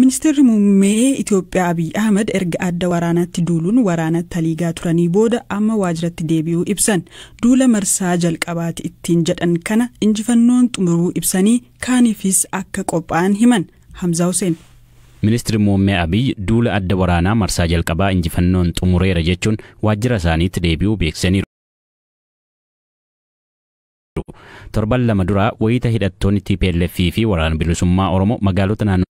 Ministeerri muummee Itoophiyaa Abiy Ahmed erga adda waraanaatti duuluun waraana taliigaa turanii booda amma waajiratti deebi'uu ibsan. Duula marsaa jalqabaati ittiin jedhan kana injifannoon xumuruu ibsanii kaaniifis akka qophaa'an himan. Hamza Hussein. Ministeerri muummee Abiy duula adda waraanaa marsaa jalqabaa injifannoon xumureera jechuun waajjira isaaniitti deebi'uu beeksisaniiru. Torban lama dura wayita hidhattoonni TPLF fi waraana bilisummaa Oromoo magaalota naannoo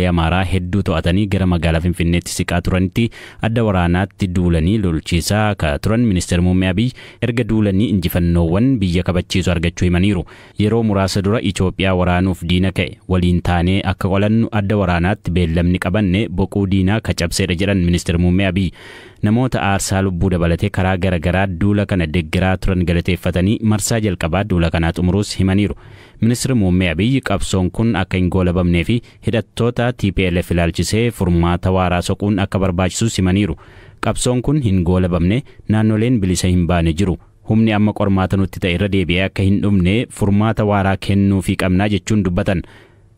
Amaaraa hedduu to'atanii gara magaalaa Finfinneetti siqaa turanitti adda waraanaatti duulanii lolchiisaa ka turan Ministeerri muummee Abiy erga duulanii injifannoowwan biyya kabachiisu argachuu himaniiru. Yeroo muraasa dura Itoophiyaa waraanuuf diina ka'e waliin taanee akka qolannu adda waraanaatti beellamni qabanne boquu diinaa ka cabseedha jedhan Ministeerri muummee Abiy. Namoota aarsaa lubbuu dabalatee karaa garagaraa duula kana deeggaraa turan galateeffatanii marsaa jalqabaa duula kanaa xumuruus himaniiru. Ministeerri muummee Abiy qabsoon kun akka hin goolabamnee fi hidhattoota TPLF ilaalchisee furmaata waaraa soquun akka barbaachisus himaniiru. Qabsoon kun hin goolabamne naannoleen bilisa hin baane jiru. Humni amma qormaata nutti ta'e irra deebi'ee akka hin dhumne furmaata waaraa kennuufii qabnaa jechuun dubbatan.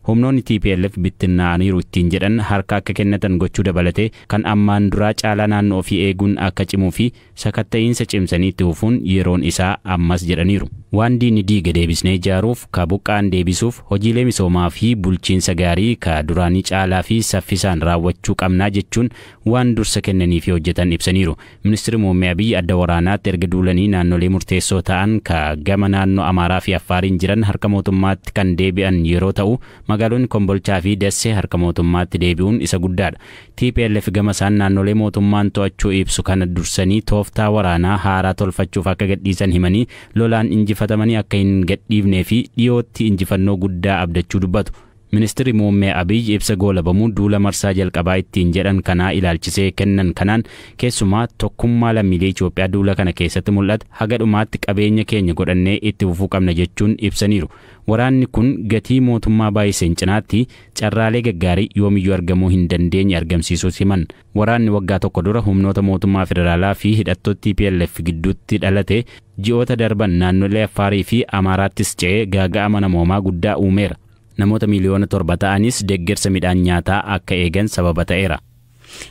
Humnoonni TPLF bittinnaaniiru ittiin jedhan harka akka kennatan gochuu dabalatee kan ammaan duraa caalaa naannoo ofii eeguun akka cimuu fi sakatta'iinsa cimsanii itti fufuun yeroon isaa ammas jedhaniiru. Waan diinni diiga deebisnee ijaaruuf ka buqqaan deebisuuf hojiilee misoomaa fi bulchiinsa gaarii ka duraanii caalaa fi saffisaan raawwachuu qabnaa jechuun waan dursa kennanii fi hojjetan ibsaniiru. Ministeerri muummee Abiy adda waraanaatti erga duulanii naannolee murteessoo ta'an ka gama naannoo Amaaraa fi Affaariin jiran harka mootummaatti kan deebi'an yeroo ta'u magaalonni Kombolchaa fi Dassee harka mootummaatti deebi'uun isa guddaadha. TPLF gama isaan naannolee mootummaan to'achuu ibsu kana dursanii tooftaa waraanaa haaraa tolfachuuf akka gadhiisan himanii lolaan injifatamanii akka hin gadhiifnee fi dhiyootti injifannoo guddaa abdachuu dubbatu. Ministeerri muummee Abiy ibsa goolabamuu duula marsaa jalqabaa ittiin jedhan kanaa ilaalchisee kennan kanaan keessumaa tokkummaa lammiilee Itoophiyaa duula kana keessatti mul'ata haga dhumaatti qabeenya keenya godhannee itti fufuu qabna jechuun ibsaniiru. Waraanni kun gatii mootummaa baay'iseen cinaatti carraalee gaggaarii yoomiyyuu argamuu hin dandeenye argamsiisuus himan. Waraanni waggaa tokko dura humnoota mootummaa federaalaa fi hidhattoota TPLF gidduutti dhalate ji'oota darban naannolee Affaarii fi Amaaraattis ce'ee gaaga'ama namoomaa guddaa uumeera. Namoota miliyoona 7 ta'anis deeggarsa midhaan nyaataa akka eegan sababa ta'eera.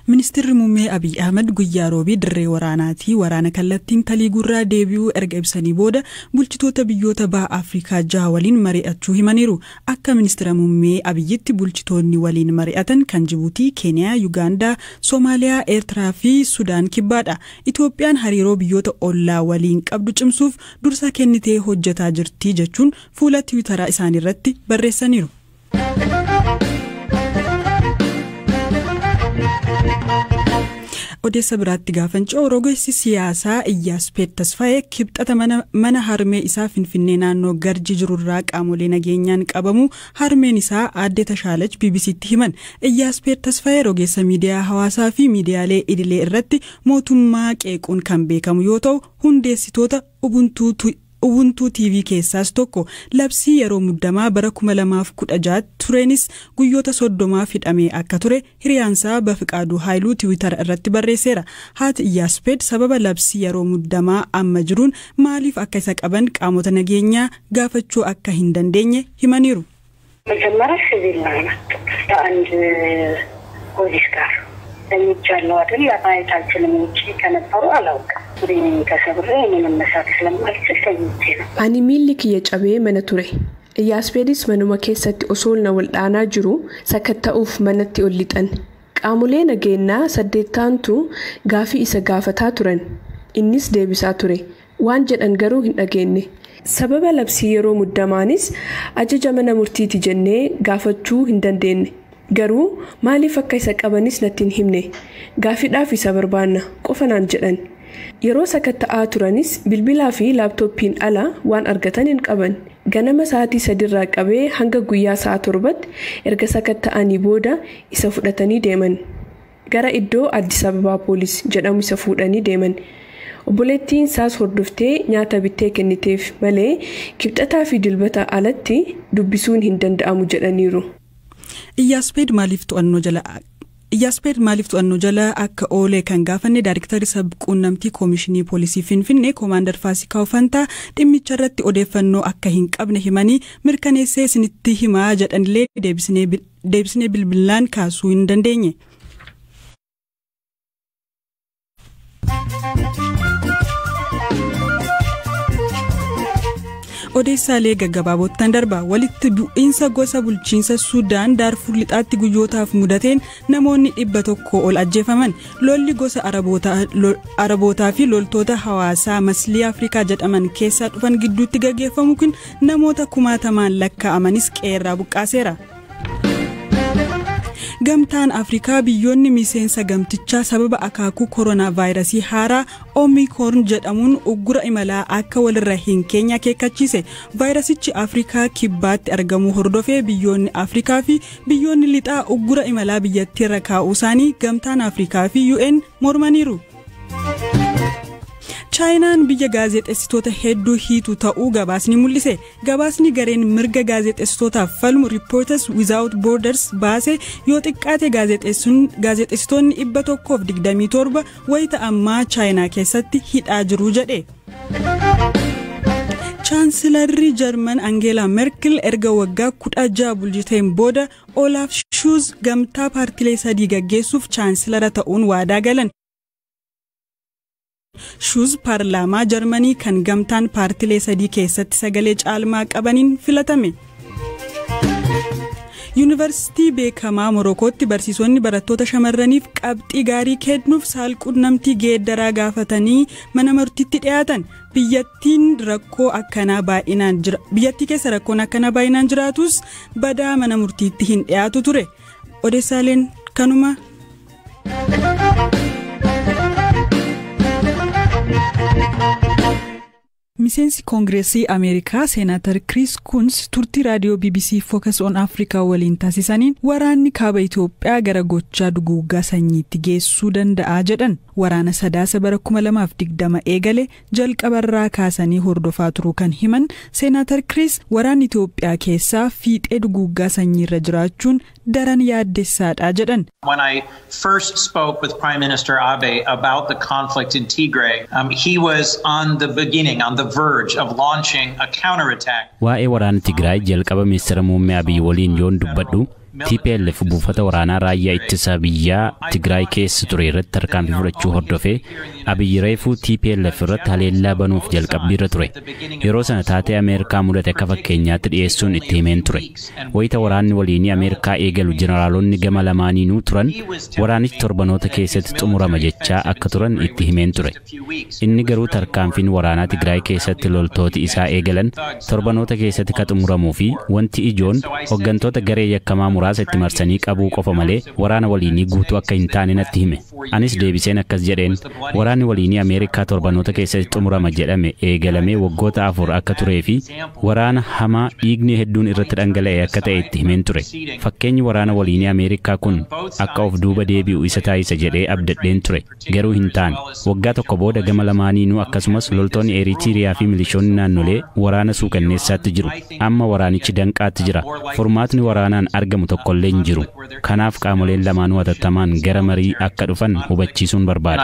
Ministeerri muummee Abiy Ahmed guyyaa roobii dirree waraanaatii waraana kallattiin taliigurraa deebi'uu erga ibsanii booda bulchitoota biyyoota baha Afrikaa 6 waliin mari'achuu himaniiru. Akka ministeera muummee Abiyyitti bulchitoonni waliin mari'atan kan Jibuutii, Keeniyaa, Yugaandaa, Soomaaliyaa, Eertiraa fi Sudaan kibbaadha. Itoophiyaan hariiroo biyyoota ollaa waliin qabdu cimsuuf dursa kennitee hojjetaa jirti jechuun fuula Tiwiitaraa isaanii irratti barreessaniiru. Odeessa biraatti gaafancoo rogeessi siyaasaa Iyyaaspeet Tasfaayee kibxata mana harmee isaa Finfinnee naannoo Garji jirurraa qaamolee nageenyaan qabamu harmeen isaa aadde Tashaalach BBC'tti himan. Iyyaaspeet Tasfaayee rogeessa miidiyaa hawaasaa fi miidiyaalee idilee irratti mootummaa qeequun kan beekamu yoo ta'u hundeessitoota Ubuntu TV keessaas tokko. Labsii yeroo muddamaa bara 2016 turenis guyyoota 30 hidhamee akka ture hiriyaansaa Bafiqaaduu Haayiluu Tiwiitara irratti barreesseera. Haati Iyyaaspeet sababa labsii yeroo muddamaa amma jiruun maaliif akka isa qaban qaamota nageenyaa gaafachuu akka hin dandeenye himaniiru. መጀመሪያ ሲቪል አንድ ፖሊስ ጋር ለሚቻለው አይደል ለማየታችንም ውጪ ከነበሩ አላውቅም ከሰብሬ ምንም መስራት ስለማልችል ተይቼ ነው ani miilli kiyya cabee mana ture Iyyaaspeetis manuma keessatti osoolna waldhaanaa jiru sakatta'uuf manatti ol lixan qaamolee nageenyaa 8tu gaafii isa gaafataa turan innis deebisaa ture waan jedhan garuu hin dhageenye sababa labsii yeroo muddamaanis ajaja mana murtiiti jennee gaafachuu hin dandeenye garuu maaliif akka isa qabanis natti hin himne gaafiidhaaf isa barbaanna qofanaan jedhan yeroo sakatta'aa turanis bilbilaa fi laaptooppiin ala waan argatan hin qaban ganama sa'aatii 3 irraa qabee hanga guyyaa sa'a 7tti erga sakatta'anii booda isa fudhatanii deeman gara iddoo Addis Ababaa poolis jedhamu isa fuudhanii deeman obboleettiin isaas hordoftee nyaata bittee kenniteef malee kibxataa fi dilbata alatti dubbisuun hin danda'amu jedhaniiru. Iyyaaspeet maaliif to'annoo jala Iyyaaspeed maaliif to'annoo jala akka oolee kan gaafanne Daayiriktarri sabquunnamtii Koomishinii Poolisii Finfinnee Koomaandar Faasikaa Ufantaa dhimmicha irratti odeeffannoo akka hin qabne himanii mirkaneessee isinitti himaa jedhanillee deebisnee bilbilaan kaasuu hin dandeenye. Odeessaalee gaggabaabottan darba walitti bu'iinsa gosa bulchiinsa Sudaan Daarfur lixaatti guyyootaaf mudateen namoonni 100 ol ajjeefaman lolli gosa Arabootaa fi loltoota hawaasaa maslii Afrikaa jedhaman keessaa dhufan gidduutti gaggeeffamu kun namoota 10,000 lakkaa'amanis qeerraa buqqaaseera. Gamtaan Afrikaa biyyoonni miseensa gamtichaa sababa akaakuu koronaa vaayirasii haaraa Omicron jedhamuun uggura imalaa akka walirra hin keenye akeekkachiise. Vaayirasichi Afrikaa kibbaatti argamu hordofee biyyoonni Afrikaa fi biyyoonni lixaa uggura imalaa biyyattii irra kaa'uu isaanii gamtaan Afrikaa fi UN mormaniiru. Chaayinaan biyya gaazexeessitoota hedduu hiitu ta'uu gabaasni mul'ise. Gabaasni gareen mirga gaazexeessitootaaf falmu Reporters Without Borders baase yoo xiqqaate gaazexeessitoonni 127 wayita ammaa Chaayinaa keessatti hidhaa jiru jedhe. Chaansilarri Jarman Angela Merkel erga waggaa 16 bulchiteen booda Olaf Scholz gamtaa paartilee 3 gaggeessuuf chaansilara ta'uun waadaa galan. Scholz paarlaamaa Jarmanii kan gamtaan paartilee 3 keessatti sagalee caalmaa qabaniin filatame. Yuunivarsiitii beekamaa Morokootti barsiisonni barattoota shamarraniif qabxii gaarii kennuuf saalquunnamtii geeddaraa gaafatanii mana murtiitti dhiyaatan. Biyyattii keessa rakkoon akkanaa baay'inaan jiraatus badaa mana murtiitti hin dhiyaatu ture. Odeessaaleen kanuma. Miseensi Koongireesii Ameerikaa Seenaatar Chris Coons turtii raadiyoo BBC Focus on Africa waliin taasisaniin waraanni kaaba Itoophiyaa gara gochaa duguuggaa sanyiitti geessuu danda'a jedhan. Waraana sadaasa bara 2020 eegale jalqabarraa kaasanii hordofaa turuu kan himan Seenaatar Chris waraanni Itoophiyaa keessaa fiixee duguuggaa sanyiirra jiraachuun daran yaaddessaadha jedhan. When I first spoke with Prime Minister Abe about the conflict in Tigray, he was on the verge of launching a counterattack. Waa'ee waraana Tigraay jalqaba ministeera muummee Abiy waliin yoon dubbadhu TPLF buufata waraanaa raayyaa ittisa biyyaa Tigraay keessa ture irratti tarkaanfii fudhachuu hordofee Abiy reefuu TPLF irratti haleellaa banuuf jalqabbiirra ture. Yeroo sana taatee Ameerikaa mudate akka fakkeenyaatti dhiyeessuun itti himeen ture. Wayita waraanni waliinii Ameerikaa eegalu jeneraalonni gama lamaaniinuu turan waraanichi torbanoota keessatti xumurama jechaa akka turan itti himeen ture. Inni garuu tarkaanfiin waraanaa Tigraay keessatti loltooti isaa eegalan torbanoota keessatti ka xumuramuu fi wanti ijoon hooggantoota garee yakkamaa muraasa itti marsanii qabuu qofa malee waraana waliinii guutuu akka hin taane natti hime. Anis deebiseen akkas jedheen waraanni waliinii Ameerikaa torbanoota keessatti xumurama jedhame eegalamee waggoota 4 akka turee fi waraana hamaa dhiigni hedduun irratti dhangala'e akka ta'e itti himeen ture. Fakkeenyi waraana waliinii Ameerikaa kun akka of duuba deebi'u isa taasisa jedhee abdadheen ture. Garuu hin taane. Waggaa tokko booda gama lamaaniinuu akkasumas loltoonni Eritiriyaa fi milishoonni naannolee waraana suukanneessaatti jiru. Amma waraanichi danqaatti jira. Furmaatni waraanaan argamu tokkollee hin jiru. Kanaaf qaamoleen lamaanuu hatattamaan gara marii akka dhufan hubachiisuun barbaada.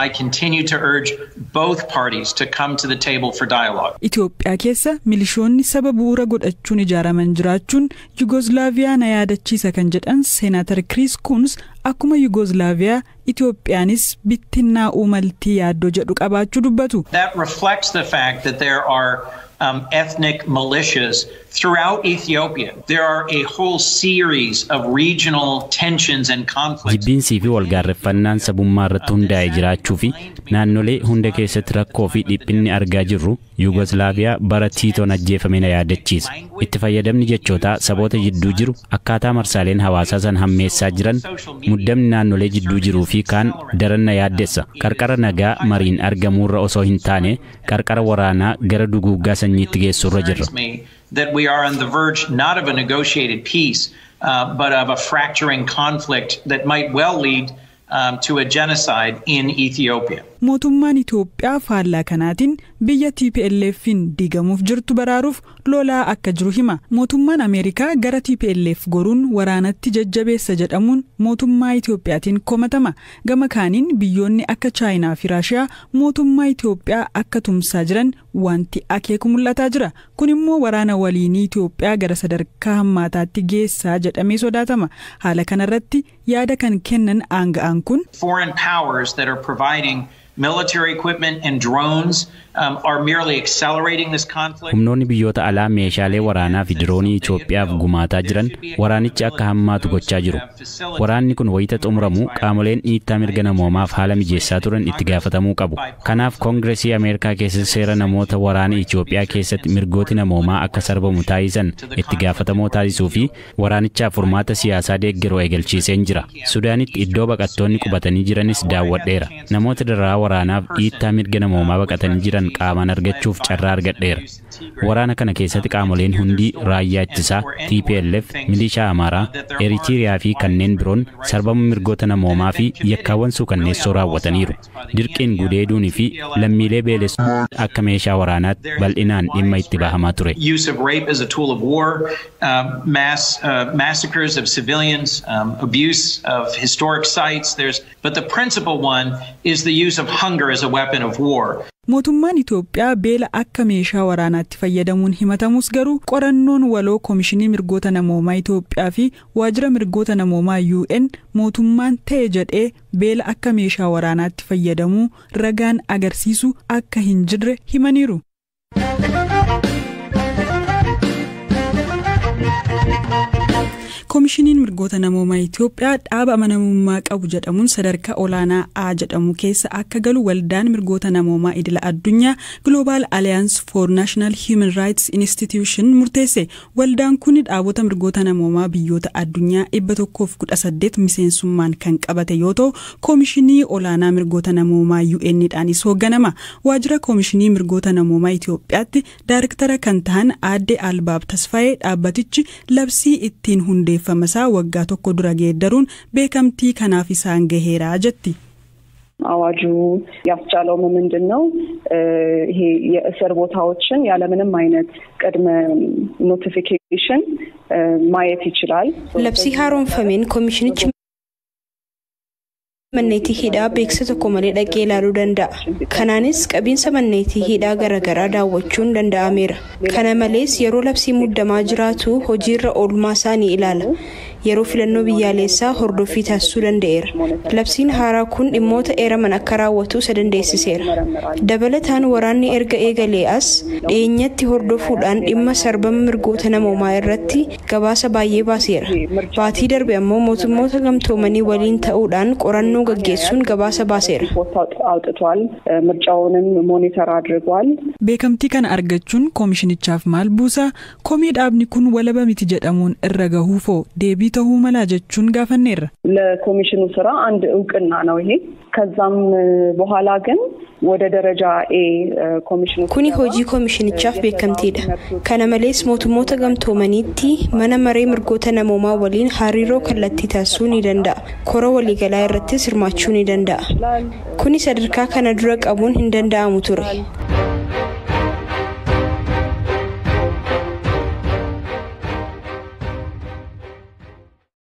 Itoophiyaa keessa milishoonni saba bu'uura godhachuun ijaaraman jiraachuun Yugoslaaviyaa na yaadachiisa kan jedhan Seenaatar Chris Coons akkuma Yugoslaaviyaa Itoophiyaanis bittinnaa uumaltii yaaddoo jedhu qabaachuu dubbatu. That reflects the fact that there are ethnic militias throughout Ethiopia. There are a whole series of regional tensions and conflicts. Jibbiinsii fi walgaarreffannaan sabummaa irratti hundaa'ee jiraachuu fi naannolee hunda keessatti rakkoo fi dhiphinni argaa jirru Yugoslaaviyaa bara Tiitoon ajjeefame na yaadachiisa. Itti fayyadamni jechootaa saboota jidduu jiru akkaataa marsaaleen hawaasaa san hammeessaa jiran muddamni naannolee jidduu jiruu fi kaan daran na yaaddessa. Qarqara nagaa mariin argamuurra osoo hin taane qarqara waraanaa gara duguuggaa sanyiitti geessurra jirra. That we are on the verge not of a negotiated peace, but of a fracturing conflict that might well lead to a genocide in Ethiopia. mootummaan Itoophiyaa faallaa kanaatiin biyya TPLF'n diigamuuf jirtu baraaruuf lolaa akka jiru hima. Mootummaan Ameerikaa gara TPLF goruun waraanatti jajjabeessa jedhamuun mootummaa Itoophiyaatiin komatama. Gama kaaniin biyyoonni akka Chaayinaa fi Raashiyaa mootummaa Itoophiyaa akka tumsaa jiran wanti akeeku mul'ataa jira. Kun immoo waraana waliinii Itoophiyaa gara sadarkaa hammaataatti geessaa jedhamee sodaatama. Haala kanarratti yaada kan kennan aanga'aan kun foreign powers that are providing military equipment and drones are merely accelerating this conflict. Humnoonni biyyoota alaa meeshaalee waraanaa fi diroonii Itoophiyaaf gumaataa jiran waraanicha akka hammaatu gochaa jiru. Waraanni kun wayita xumuramu qaamoleen dhiittaa mirga namoomaaf haala mijeessaa turan itti gaafatamuu qabu. Kanaaf Koongireesii Ameerikaa keessatti seera namoota waraana Itoophiyaa keessatti mirgooti namoomaa akka sarbamu taasisan itti gaafatamoo taasisuu fi waraanichaaf furmaata siyaasaa deeggaruu eegalchiiseen jira. Sudaanitti iddoo baqattoonni qubatanii jiranis daawwadheera. Namoota dararaa waraanaaf dhiittaa mirga namoomaa baqatanii jiran qaamaan argachuuf carraa argadheera. Waraana kana keessatti qaamoleen hundi raayyaa ittisaa, TPLF, milishaa Amaaraa, Eritiriyaa fi kanneen biroon sarbama mirgoota namoomaa fi yakkaawwan suukanneessoo raawwataniiru. Dirqiin gudeeduunii fi lammiilee beelessuu akka meeshaa waraanaatti bal'inaan dhimma itti bahamaa ture. Use of rape as a tool of war, massacres of civilians, abuse of historic sites. But the principal one is the use of hunger as a weapon of war. Mootummaan Itoophiyaa beela akka meeshaa waraanaatti fayyadamuun himatamus garuu qorannoon waloo Koomishinii Mirgoota Namoomaa Itoophiyaa fi Waajjira Mirgoota Namoomaa UN mootummaan ta'e jedhee beela akka meeshaa waraanaatti fayyadamuu ragaan agarsiisu akka hin jirre himaniiru. Koomishiniin Mirgoota Namoomaa Itoophiyaa dhaaba amanamummaa qabu jedhamuun sadarkaa olaanaa A jedhamu keessa akka galu waldaan mirgoota namoomaa idila addunyaa Global Alliance for National Human Rights Institution murteesse. Waldaan kun dhaabota mirgoota namoomaa biyyoota addunyaa 118 miseensummaan kan qabate yoo ta'u, Koomishinii olaanaa mirgoota namoomaa UN'dhaanis hoogganama. Waajjira Koomishinii Mirgoota Namoomaa Itoophiyaatti daayirektara kan ta'an Aadde Albaab Tasfaayee dhaabbatichi labsii ittiin hundeeffame famasaa waggaa tokko dura geeddaruun beekamtii kanaaf isaan gaheera jetti. አዋጁ ያስቻለው ምንድነው? ይሄ የእስር ቦታዎችን ያለ ምንም አይነት ቅድመ ኖቲፊኬሽን ማየት ይችላል። ለብሲ ሃሮን ፈሜን ኮሚሽንች manneetii hidhaa beeksisa tokko malee dhaqee ilaaluu danda'a. Kanaanis qabiinsa manneetii hidhaa garaagaraa daawwachuun danda'ameera. Kana malees yeroo labsii muddamaa jiraatu hojiirra oolmaa isaanii ilaala. Yeroo filannoo biyyaalessaa hordofii taasisuu danda'eera. Labsiin haaraa kun dhimmoota eeraman akka raawwatu isa dandeessiseera. Dabalataan waraanni erga eegalee as dhiyeenyatti hordofuudhaan dhimma sarbama mirgoota namoomaa irratti gabaasa baay'ee baaseera. Baatii darbe ammoo mootummoota gamtoomanii waliin ta'uudhaan qorannoo gaggeessuun gabaasa baaseera. ምርጫውንም ሞኒተር አድርጓል. beekamtii kana argachuun koomishinichaaf maal buusa? Komii dhaabni kun walaba miti jedhamuun irra gahuufoo deebii ta'uu mala jechuun gaafanneerra. ለኮሚሽኑ ስራ አንድ እውቅና ነው ይሄ። ከዛም በኋላ ግን ወደ ደረጃ ኤ ኮሚሽኑ kuni hojii koomishinichaaf beekamtiidha. Kana malees mootummoota gamtoomaniitti mana maree mirgoota namoomaa waliin hariiroo kallattii taasisuu ni danda'a. Kora waliigalaa irratti hirmaachuu ni danda'a. Kuni sadarkaa kana dura qabuun hin danda'amu ture.